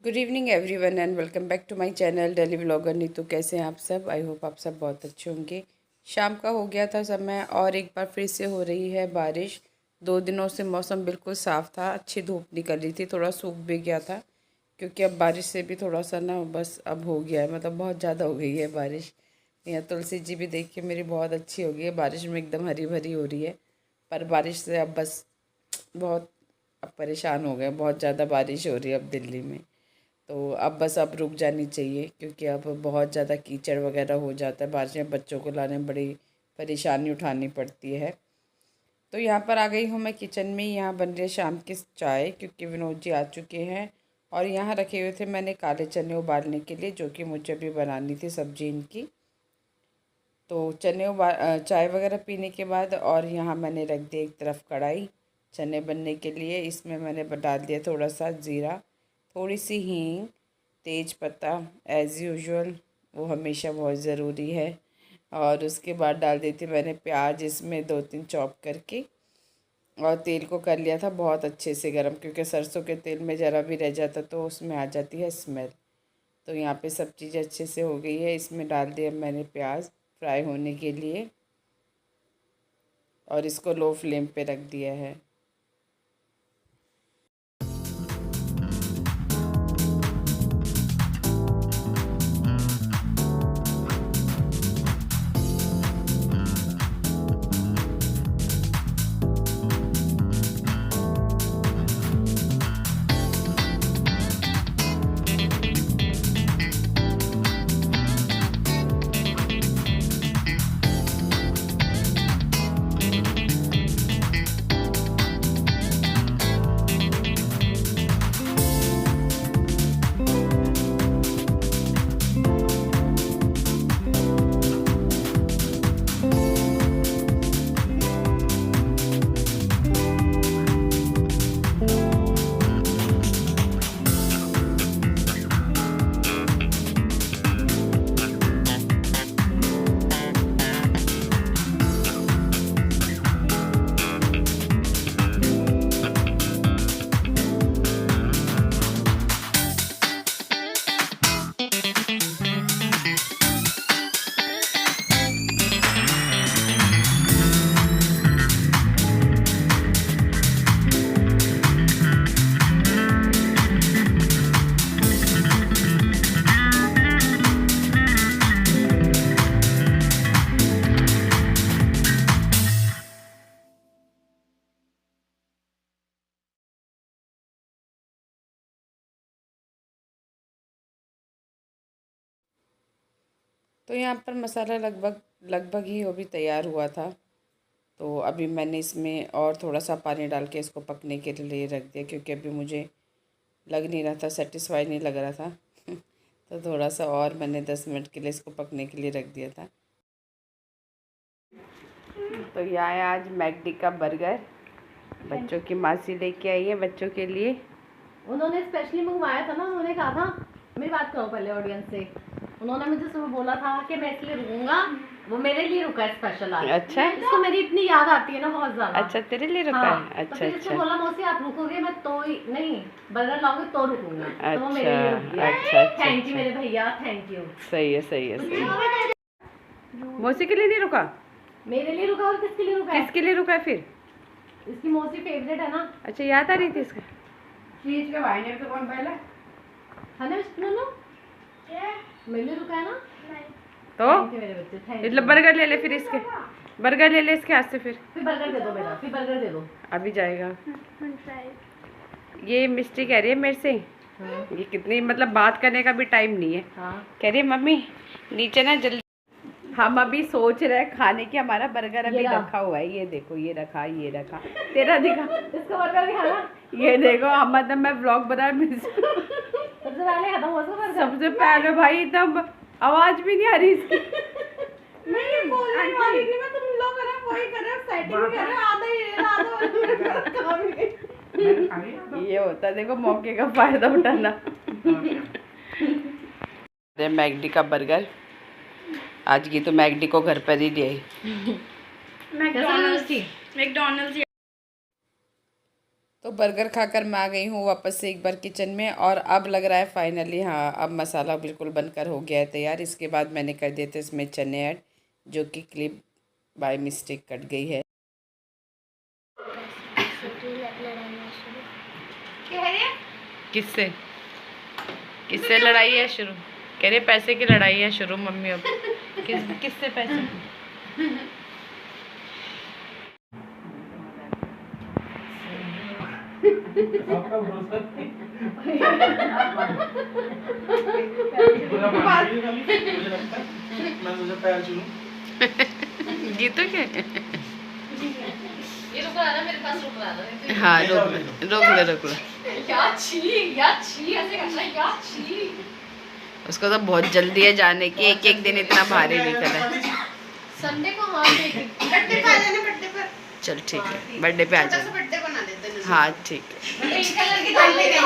Good evening everyone and welcome back to my channel daily vlogger Neetu. कैसे हैं आप सब? आई होप आप सब बहुत अच्छे होंगे। शाम का हो गया था समय और एक बार फिर से हो रही है बारिश। 2 दिनों से मौसम बिल्कुल साफ़ था, अच्छी धूप निकल रही थी, थोड़ा सूख भी गया था क्योंकि अब बारिश से भी थोड़ा सा ना बस अब हो गया है, मतलब बहुत ज़्यादा हो गई है बारिश। यहाँ तुलसी जी भी देखिए मेरी बहुत अच्छी हो गई है, बारिश में एकदम हरी भरी हो रही है। पर बारिश से अब बस बहुत अब परेशान हो गए, बहुत ज़्यादा बारिश हो रही है अब दिल्ली में। तो अब बस अब रुक जानी चाहिए क्योंकि अब बहुत ज़्यादा कीचड़ वगैरह हो जाता है, बारिश में बच्चों को लाने में बड़ी परेशानी उठानी पड़ती है। तो यहाँ पर आ गई हूँ मैं किचन में। यहाँ बन रही है शाम की चाय क्योंकि विनोद जी आ चुके हैं। और यहाँ रखे हुए थे मैंने काले चने उबालने के लिए, जो कि मुझे भी बनानी थी सब्जी इनकी। तो चने चाय वगैरह पीने के बाद और यहाँ मैंने रख दिया एक तरफ कढ़ाई चने बनने के लिए। इसमें मैंने डाल दिया थोड़ा सा ज़ीरा, थोड़ी सी हींग, तेज पत्ता एज़ यूजुअल, वो हमेशा बहुत ज़रूरी है। और उसके बाद डाल दी थी मैंने प्याज, इसमें 2-3 चॉप करके। और तेल को कर लिया था बहुत अच्छे से गर्म, क्योंकि सरसों के तेल में ज़रा भी रह जाता तो उसमें आ जाती है स्मेल। तो यहाँ पे सब चीज़ अच्छे से हो गई है। इसमें डाल दिया मैंने प्याज फ्राई होने के लिए और इसको लो फ्लेम पे रख दिया है। तो यहाँ पर मसाला लगभग लगभग ही वो भी तैयार हुआ था। तो अभी मैंने इसमें और थोड़ा सा पानी डाल के इसको पकने के लिए रख दिया, क्योंकि अभी मुझे लग नहीं रहा था, सेटिस्फाई नहीं लग रहा था तो थोड़ा सा और मैंने 10 मिनट के लिए इसको पकने के लिए रख दिया था। तो यहाँ है आज मैकडी का बर्गर, बच्चों की मासी लेके आई है बच्चों के लिए। उन्होंने स्पेशली मंगवाया था ना, उन्होंने कहा था, मेरी बात करो पहले ऑडियंस से। उन्होंने मुझे सुबह बोला था कि मैं इसलिए रुकूंगा, वो मेरे लिए रुका है स्पेशल आज। अच्छा, इसको मेरी इतनी याद आती है ना बहुत ज्यादा। अच्छा तेरे लिए रुका हाँ, है। अच्छा तो फिर इसने बोला मौसी आप रुकोगे, मैं तो ही नहीं बर्गर लाओगे तो रुकूंगा। अच्छा, तो वो मेरे लिए रुक गया। अच्छा, थैंक यू मेरे भैया, थैंक यू। सही है सही है सही है। मौसी के लिए नहीं रुका? मेरे लिए रुका और किसके लिए रुका है? किसके लिए रुका है फिर? इसकी मौसी फेवरेट है ना। अच्छा, याद आ रही थी इसका। चीज के भाई ने तो कौन पहले है ना नो मेरे लिए रुका है ना। तो मतलब बर्गर ले ले फिर इसके, बर्गर ले ले इसके हाथ से। फिर बर्गर दे दो बेटा, फिर बर्गर दे दो। अभी जाएगा। ये मिस्टी कह रही है मेरे से, ये कितनी मतलब बात करने का भी टाइम नहीं है। हाँ। कह रही है मम्मी नीचे ना जल्दी। हम अभी सोच रहे हैं खाने की, हमारा बर्गर अभी रखा हुआ है। ये देखो, ये रखा, ये रखा, तेरा दिखा इसका बर्गर दिखाना। ये देखो हम, मतलब मैं व्लॉग बना सबसे पहले खत्म हो गया बर्गर। सबसे पहले भाई तब आवाज भी नहीं आ रही इसकी। मैं ये बोलने वाली थी, मैं तुम लोग है ना वही कर रहे हो, सेटिंग कर रहे हो, आधा ये होता है, देखो मौके का फायदा उठाना। मैकडी का बर्गर आज की तो मैकडी को घर पर ही ले आई। मैकडॉनल्ड्स। तो बर्गर खाकर मैं आ गई हूँ वापस से एक बार किचन में, और अब लग रहा है फाइनली हाँ अब मसाला बिल्कुल बनकर हो गया है तैयार। इसके बाद मैंने कर दिए थे इसमें चने ऐड, जो कि क्लिप बाय मिस्टेक कट गई है। किससे किससे लड़ाई है शुरू? कह रहे पैसे की लड़ाई है शुरू मम्मी अब। किससे पैसे की? आपका भरोसा मैं सोचा पैर चुनूं। जीतो क्या? ये रुक रहा ना मेरे पास, रुक रहा था। हाँ रोक ले। यार छी ऐसे करना है, यार छी। उसको तो बहुत जल्दी है जाने की, एक एक दिन इतना भारी नहीं करा। संडे को हाँ बर्थडे पे आ जाना, बर्थडे पर। चल ठीक है, बर्थडे पे आ जाना। बर्थडे बना देते हैं। हाँ ठीक है। पिंक कलर की डाल देंगे,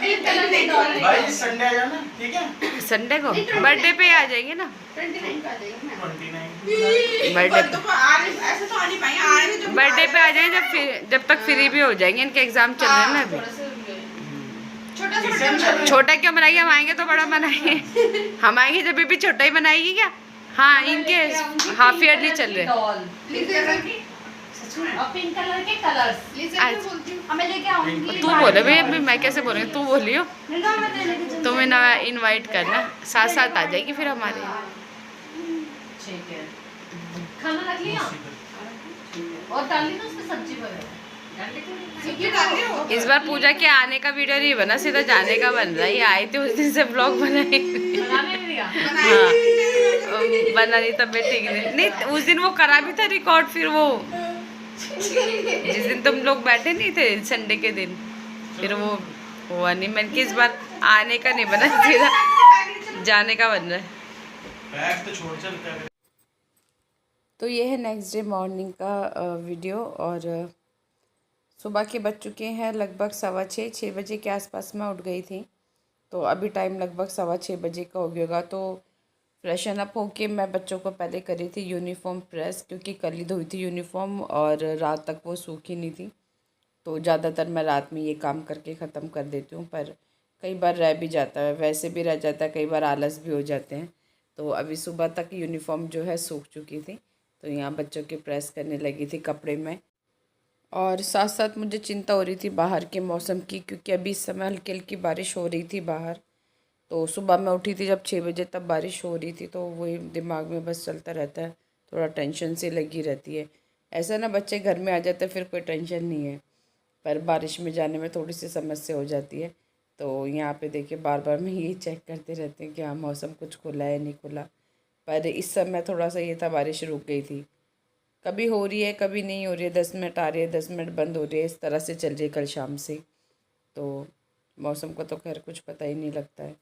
पिंक कलर की डाल देंगे। भाई संडे आ जाना, ठीक है? संडे को बर्थडे पे आ जाएंगे ना। 29 को आ जाएगा ना। 29 बर्थडे तो ऐसे तो आ नहीं पाएंगे, आएंगे जब बर्थडे पे आ जाएंगे जब तक फ्री भी हो जाएंगे। इनके एग्जाम चल रहे हैं ना अभी। छोटा सा एग्जाम चल रहा है। छोटा क्यों बनाएंगे? हम आएंगे तो बड़ा बनाएंगे। हम आएंगे जब भी छोटा ही बनाएगी क्या? हाँ इनके हाफ ईयरली चल रहे हैं। और पिंक कलर के कलर्स आज हमें लेके आऊंगी। तू बोले भाई, अभी मैं कैसे बोल रही हूँ? तू बोलियो। मैं देने की जल्दी। तुम्हें ना इनवाइट करना, साथ साथ आ जाएगी फिर हमारे। ठीक है, खाना रख लिया और डाल ली ना उसमें सब्जी वगैरह। सब्जी डाल रही हो? इस बार पूजा के आने का वीडियो नहीं बना, सीधा जाने का बन रहा है। ये आई थी उस दिन से ब्लॉग बनाई। बनाने नहीं दिया। हाँ बना नहीं, तबीयत ठीक नहीं उस दिन वो करा भी था रिकॉर्ड। फिर वो जिस दिन तुम लोग बैठे नहीं थे संडे के दिन, फिर वो हुआ नहीं। मैंने कि इस बार आने का नहीं बना, सीधा जाने का बन रहा है। बैग तो छोड़ चल क्या करें? तो ये है नेक्स्ट डे मॉर्निंग का वीडियो। और सुबह के बज चुके हैं लगभग 6:15 बजे के आसपास मैं उठ गई थी। तो अभी टाइम लगभग 6:15 बजे का हो गया। तो फ्रेशन अप होके मैं बच्चों को पहले करी थी यूनिफॉर्म प्रेस, क्योंकि कल ही धोई थी यूनिफॉर्म और रात तक वो सूखी नहीं थी। तो ज़्यादातर मैं रात में ये काम करके ख़त्म कर देती हूँ, पर कई बार रह भी जाता है, वैसे भी रह जाता है, कई बार आलस भी हो जाते हैं। तो अभी सुबह तक यूनिफॉर्म जो है सूख चुकी थी, तो यहाँ बच्चों की प्रेस करने लगी थी कपड़े में। और साथ साथ मुझे चिंता हो रही थी बाहर के मौसम की, क्योंकि अभी इस समय हल्की हल्की बारिश हो रही थी बाहर। तो सुबह मैं उठी थी जब 6 बजे, तब बारिश हो रही थी। तो वही दिमाग में बस चलता रहता है, थोड़ा टेंशन सी लगी रहती है। ऐसा ना बच्चे घर में आ जाते फिर कोई टेंशन नहीं है, पर बारिश में जाने में थोड़ी सी समस्या हो जाती है। तो यहाँ पे देखिए बार बार मैं यही चेक करते रहते हैं कि हाँ मौसम कुछ खुला है नहीं खुला। पर इस समय थोड़ा सा ये था, बारिश रुक गई थी। कभी हो रही है कभी नहीं हो रही है, 10 मिनट आ रही है 10 मिनट बंद हो रही है, इस तरह से चल रही है कल शाम से। तो मौसम का तो खैर कुछ पता ही नहीं लगता है।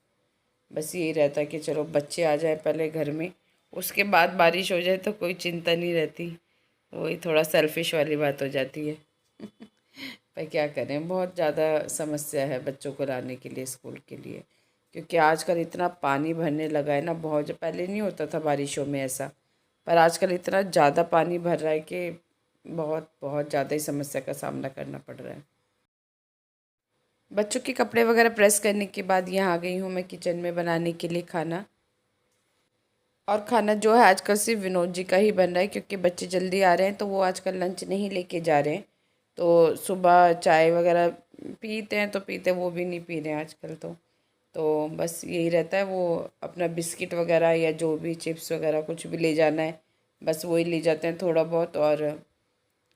बस यही रहता है कि चलो बच्चे आ जाए पहले घर में, उसके बाद बारिश हो जाए तो कोई चिंता नहीं रहती। वही थोड़ा सेल्फिश वाली बात हो जाती है। पर क्या करें, बहुत ज़्यादा समस्या है बच्चों को लाने के लिए स्कूल के लिए, क्योंकि आजकल इतना पानी भरने लगा है ना। बहुत पहले नहीं होता था बारिशों में ऐसा, पर आजकल इतना ज़्यादा पानी भर रहा है कि बहुत बहुत ज़्यादा ही समस्या का सामना करना पड़ रहा है। बच्चों के कपड़े वगैरह प्रेस करने के बाद यहाँ आ गई हूँ मैं किचन में बनाने के लिए खाना। और खाना जो है आजकल सिर्फ विनोद जी का ही बन रहा है, क्योंकि बच्चे जल्दी आ रहे हैं तो वो आजकल लंच नहीं लेके जा रहे हैं। तो सुबह चाय वगैरह पीते हैं तो पीते हैं, वो भी नहीं पी रहे हैं आजकल। तो बस यही रहता है, वो अपना बिस्किट वगैरह या जो भी चिप्स वगैरह कुछ भी ले जाना है बस वही ले जाते हैं थोड़ा बहुत।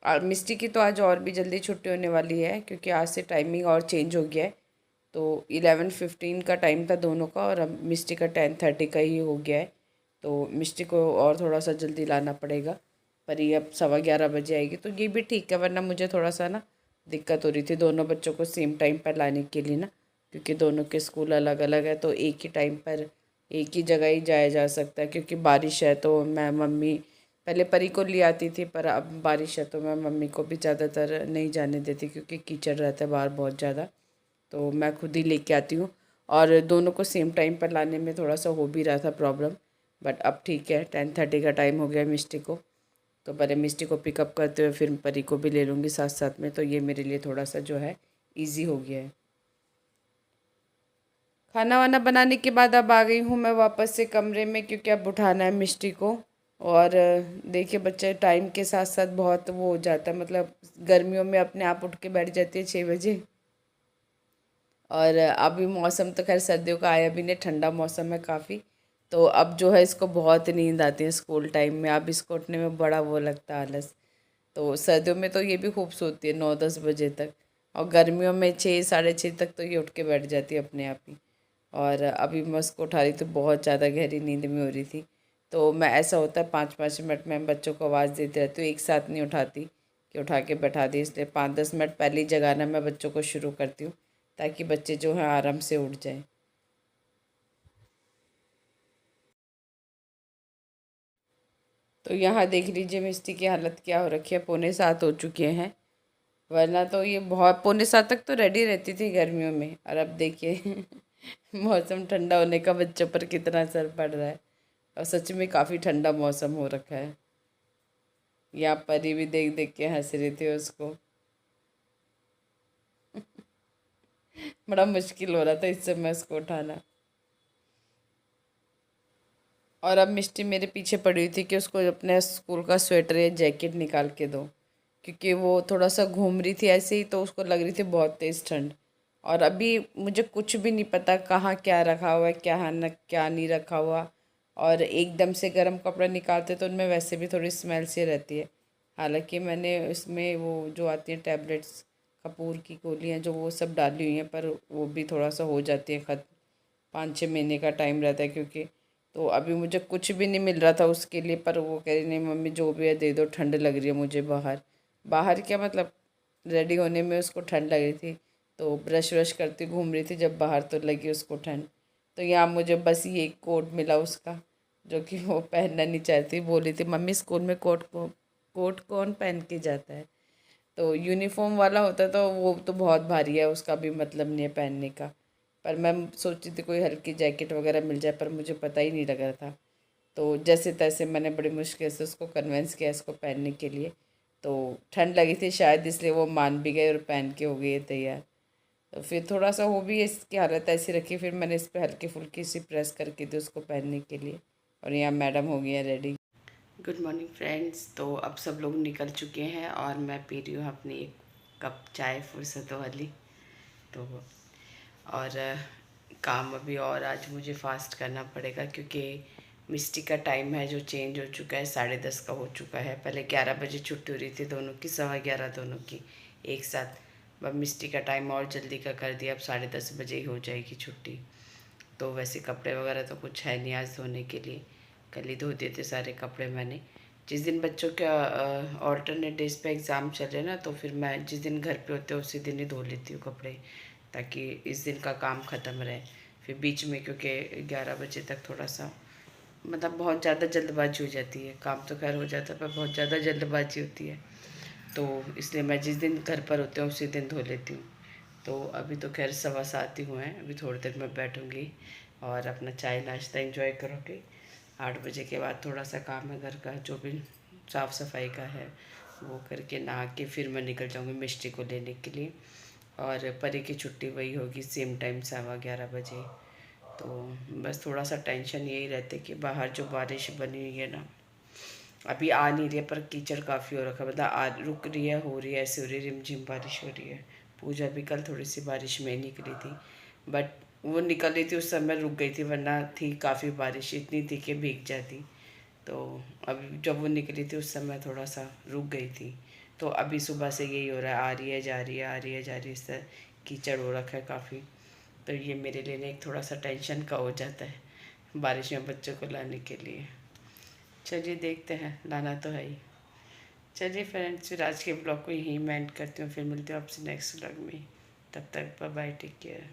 और मिस्टी की तो आज और भी जल्दी छुट्टी होने वाली है, क्योंकि आज से टाइमिंग और चेंज हो गया है। तो 11:15 का टाइम था दोनों का, और अब मिस्टी का 10:30 का ही हो गया है। तो मिस्टी को और थोड़ा सा जल्दी लाना पड़ेगा, पर ये अब 11:15 बजे आएगी तो ये भी ठीक है। वरना मुझे थोड़ा सा ना दिक्कत हो रही थी दोनों बच्चों को सेम टाइम पर लाने के लिए ना, क्योंकि दोनों के स्कूल अलग अलग है। तो एक ही टाइम पर एक ही जगह ही जाया जा सकता है, क्योंकि बारिश है तो मैं मम्मी पहले परी को ले आती थी, पर अब बारिश है तो मैं मम्मी को भी ज़्यादातर नहीं जाने देती, क्योंकि कीचड़ रहता है बाहर बहुत ज़्यादा। तो मैं खुद ही लेके आती हूँ, और दोनों को सेम टाइम पर लाने में थोड़ा सा हो भी रहा था प्रॉब्लम। बट अब ठीक है, 10:30 का टाइम हो गया मिस्टी को, तो पहले मिस्टी को पिकअप करते हुए फिर परी को भी ले लूँगी साथ साथ में। तो ये मेरे लिए थोड़ा सा जो है इजी हो गया है। खाना वाना बनाने के बाद अब आ गई हूँ मैं वापस से कमरे में, क्योंकि अब उठाना है मिष्टी को। और देखिए बच्चे टाइम के साथ साथ बहुत वो हो जाता है, मतलब गर्मियों में अपने आप उठ के बैठ जाती है 6 बजे। और अभी मौसम तो खैर सर्दियों का आया भी नहीं, ठंडा मौसम है काफ़ी। तो अब जो है इसको बहुत नींद आती है स्कूल टाइम में, अब इसको उठने में बड़ा वो लगता है आलस। तो सर्दियों में तो ये भी खूब सोती है 9-10 बजे तक, और गर्मियों में 6-6:30 तक तो ये उठ के बैठ जाती है अपने आप ही। और अभी मैं उसको उठा रही तो बहुत ज़्यादा गहरी नींद में हो रही थी। तो मैं ऐसा होता है 5-5 मिनट में बच्चों को आवाज़ देती रहती हूँ, एक साथ नहीं उठाती कि उठा के बैठा दी, इसलिए 5-10 मिनट पहले ही जगाना मैं बच्चों को शुरू करती हूँ, ताकि बच्चे जो हैं आराम से उठ जाएं। तो यहाँ देख लीजिए मिस्टी की हालत क्या हो रखी है, 6:45 हो चुके हैं। वरना तो ये बहुत 6:45 तक तो रेडी रहती थी गर्मियों में, और अब देखिए मौसम ठंडा होने का बच्चों पर कितना असर पड़ रहा है। और सच में काफ़ी ठंडा मौसम हो रखा है। यहाँ परी भी देख देख के हंस रही थी उसको। बड़ा मुश्किल हो रहा था इस समय उसको उठाना। और अब मिष्टी मेरे पीछे पड़ी हुई थी कि उसको अपने स्कूल का स्वेटर या जैकेट निकाल के दो, क्योंकि वो थोड़ा सा घूम रही थी ऐसे ही, तो उसको लग रही थी बहुत तेज़ ठंड। और अभी मुझे कुछ भी नहीं पता कहाँ क्या रखा हुआ है, क्या न क्या नहीं रखा हुआ। और एकदम से गर्म कपड़ा निकालते तो उनमें वैसे भी थोड़ी स्मेल सी रहती है। हालांकि मैंने उसमें वो जो आती हैं टैबलेट्स, कपूर की गोलियाँ जो, वो सब डाली हुई हैं, पर वो भी थोड़ा सा हो जाती है ख़त्म। 5-6 महीने का टाइम रहता है क्योंकि। तो अभी मुझे कुछ भी नहीं मिल रहा था उसके लिए, पर वो कह रही नहीं मम्मी जो भी है दे दो, ठंड लग रही है मुझे बाहर। बाहर क्या मतलब, रेडी होने में उसको ठंड लग रही थी, तो ब्रश व्रश करती घूम रही थी, जब बाहर तो लगी उसको ठंड। तो यहाँ मुझे बस ये एक कोट मिला उसका, जो कि वो पहनना नहीं चाहती, बोली थी मम्मी स्कूल में कोट कौन पहन के जाता है। तो यूनिफॉर्म वाला होता तो वो तो बहुत भारी है, उसका भी मतलब नहीं है पहनने का। पर मैं सोची थी कोई हल्की जैकेट वगैरह मिल जाए, पर मुझे पता ही नहीं लग रहा था। तो जैसे तैसे मैंने बड़ी मुश्किल से उसको कन्विंस किया इसको पहनने के लिए। तो ठंड लगी थी शायद, इसलिए वो मान भी गए और पहन के हो गई है तैयार। तो फिर थोड़ा सा वो भी इसकी हालत ऐसी रखी, फिर मैंने इस पर हल्की फुल्की सी प्रेस करके दी उसको पहनने के लिए। और यहाँ मैडम हो गई है रेडी। Good morning friends. तो अब सब लोग निकल चुके हैं और मैं पी रही हूँ अपनी एक कप चाय फुर्सतों वाली। तो और काम अभी और आज मुझे फ़ास्ट करना पड़ेगा, क्योंकि मिस्टी का टाइम है जो चेंज हो चुका है, 10:30 का हो चुका है। पहले 11 बजे छुट्टी हो रही थी दोनों की, 11:15 दोनों की एक साथ। अब मिस्टी का टाइम और जल्दी का कर दिया, अब 10:30 बजे ही हो जाएगी छुट्टी। तो वैसे कपड़े वगैरह तो कुछ है नहीं आज धोने के लिए, कल ही धो दिए थे सारे कपड़े मैंने। जिस दिन बच्चों का ऑल्टरनेट डेज पे एग्ज़ाम चल रहे ना, तो फिर मैं जिस दिन घर पे होते हैं उसी दिन ही धो लेती हूँ कपड़े, ताकि इस दिन का काम ख़त्म रहे। फिर बीच में क्योंकि 11 बजे तक थोड़ा सा मतलब बहुत ज़्यादा जल्दबाजी हो जाती है, काम तो खैर हो जाता है पर बहुत ज़्यादा जल्दबाजी होती है। तो इसलिए मैं जिस दिन घर पर होते हैं उसी दिन धो लेती हूँ। तो अभी तो खैर 7:15 ही हुए हैं, अभी थोड़ी देर में बैठूँगी और अपना चाय नाश्ता एंजॉय करूँगी। 8 बजे के बाद थोड़ा सा काम है घर का, जो भी साफ़ सफाई का है वो करके नहा के फिर मैं निकल जाऊँगी मिष्टी को लेने के लिए। और परी की छुट्टी वही होगी सेम टाइम 11:15 बजे। तो बस थोड़ा सा टेंशन यही रहता है कि बाहर जो बारिश बनी हुई है ना, अभी आ नहीं रही है पर कीचड़ काफ़ी हो रखा है, मतलब आ रुक रही है, हो रही है, ऐसे हो रही है, रिमझिम बारिश हो रही है। पूजा भी कल थोड़ी सी बारिश में निकली थी, बट वो निकल रही थी उस समय रुक गई थी, वरना थी काफ़ी बारिश, इतनी थी कि भीग जाती। तो अभी जब वो निकली थी उस समय थोड़ा सा रुक गई थी। तो अभी सुबह से यही हो रहा है, आ रही है जा रही है, आ रही है जा रही है, इस तरह कीचड़ हो रखा है काफ़ी। तो ये मेरे लिए एक थोड़ा सा टेंशन का हो जाता है बारिश में बच्चों को लाने के लिए। चलिए देखते हैं, लाना तो है ही। चलिए फ्रेंड्स, फिर आज के ब्लॉग को यहीं मैं एंड करती हूँ, फिर मिलती हूँ आपसे नेक्स्ट ब्लॉग में। तब तक बाय बाय, टेक केयर।